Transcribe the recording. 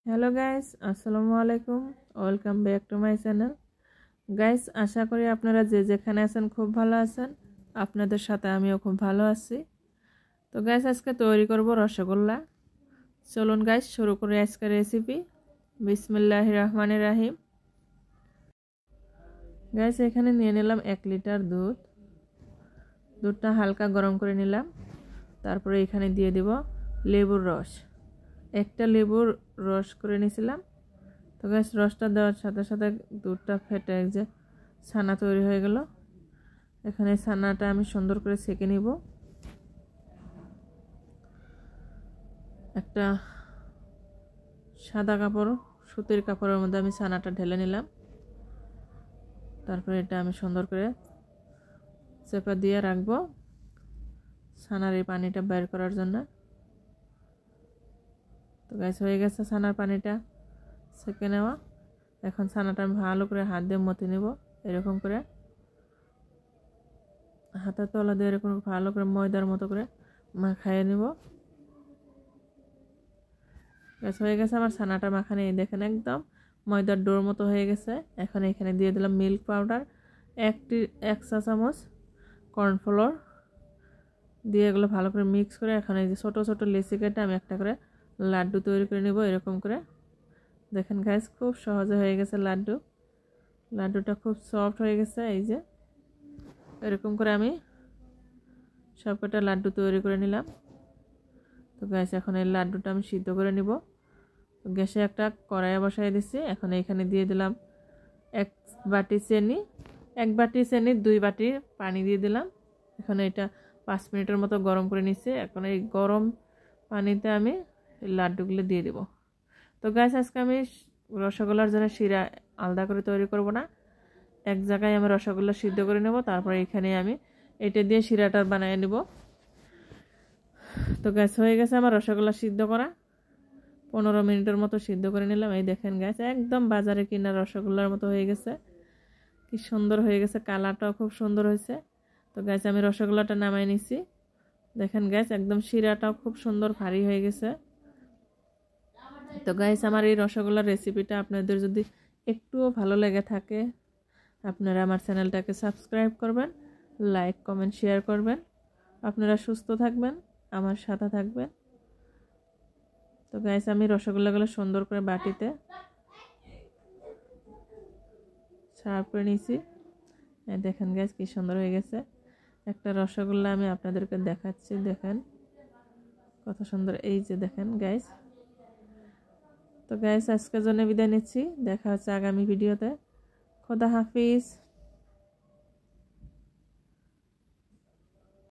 Hello guys, আসসালামু আলাইকুম। Welcome back to my channel. Guys, আশা করি আপনারা যে যেখানে আছেন খুব ভালো আছেন। আপনাদের সাথে আমিও খুব ভালো আছি। তো গাইস, আজকে তৈরি করব রসগোল্লা। চলুন গাইস শুরু করি আজকের রেসিপি। বিসমিল্লাহির রহমানির রহিম। গাইস, এখানে নিয়ে নিলাম 1 লিটার দুধ। দুধটা হালকা গরম করে নিলাম। তারপরে এখানে দিয়ে দিব লেবুর রস। একটা লেবুর রস করে নিয়েছিলাম। তো গাইস, রসটা দেওয়ার সাথে সাথে দুধটা ফেটে যে ছানা তৈরি হয়ে গেল। এখানে ছানাটা আমি সুন্দর করে ছেঁকে নিব। একটা সাদা কাপড়, সুতির কাপড়ের মধ্যে আমি ছানাটা ঢেলে নিলাম। তারপরে এটা আমি সুন্দর করে চেপে দিয়ে রাখবো ছানার এই পানিটা বের করার জন্য। তো গাইস, হয়ে গেছে ছানার পানিটা ছেঁকে নেওয়া। এখন ছানাটা আমি ভালো করে হাত দিয়ে মথে নেব। এরকম করে হাতের তলা দিয়ে এরকম ভালো করে ময়দার মতো করে মাখাইয়ে নেব। গাছ হয়ে গেছে আমার ছানাটা মাখানো। এই দেখেন একদম ময়দার ডোর মতো হয়ে গেছে। এখন এখানে দিয়ে দিলাম মিল্ক পাউডার 1 চা চামচ, কর্নফ্লোর দিয়ে এগুলো ভালো করে মিক্স করে এখন এই যে ছোটো ছোটো লেচি কেটে আমি একটা করে লাড্ডু তৈরি করে নেব। এরকম করে দেখেন গাইস, খুব সহজে হয়ে গেছে লাড্ডুটা খুব সফট হয়ে গেছে। এই যে এরকম করে আমি সবকটা লাড্ডু তৈরি করে নিলাম। তো গাইস, এখন এই লাড্ডুটা আমি সিদ্ধ করে নিব। গ্যাসে একটা কড়াই বসাই দিচ্ছি। এখন এখানে দিয়ে দিলাম 1 বাটি চিনি। 1 বাটি চিনি 2 বাটি পানি দিয়ে দিলাম। এখন এটা 5 মিনিটের মতো গরম করে নিচ্ছি। এখন এই গরম পানিতে আমি লাড্ডুগুলো দিয়ে দেব। তো গাইস, আজকে আমি রসগোল্লার জন্য শিরা আলাদা করে তৈরি করব না, এক জায়গায় আমি রসগোল্লা সিদ্ধ করে নেব। তারপরে এখানে আমি এটা দিয়ে শিরাটা বানিয়ে নেব। তো গ্যাস হয়ে গেছে আমার রসগোল্লা সিদ্ধ করা। 15 মিনিটের মতো সিদ্ধ করে নিলাম। এই দেখেন গ্যাস, একদম বাজারে কিনা রসগোল্লার মতো হয়ে গেছে। কি সুন্দর হয়ে গেছে, কালারটাও খুব সুন্দর হয়েছে। তো গ্যাস, আমি রসগোল্লাটা নামাই নিছি। দেখেন গ্যাস, একদম শিরাটাও খুব সুন্দর ভারী হয়ে গেছে। তো গাইস, আমার এই রসগোল্লার রেসিপিটা আপনাদের যদি একটুও ভালো লেগে থাকে, আপনারা আমার চ্যানেলটাকে সাবস্ক্রাইব করবেন, লাইক কমেন্ট শেয়ার করবেন। আপনারা সুস্থ থাকবেন, আমার সাথে থাকবেন। তো গাইস, আমি রসগোল্লাগুলো সুন্দর করে বাটিতে সার্ভ করে নিয়েছি। দেখেন গাইস, কি সুন্দর হয়ে গেছে। একটা রসগোল্লা আমি আপনাদেরকে দেখাচ্ছি, দেখেন কত সুন্দর। এই যে দেখেন গাইস। তো গাইস, আজকের জন্য বিদায় নিচ্ছি। দেখা হচ্ছে আগামী ভিডিওতে। খোদা হাফিজ।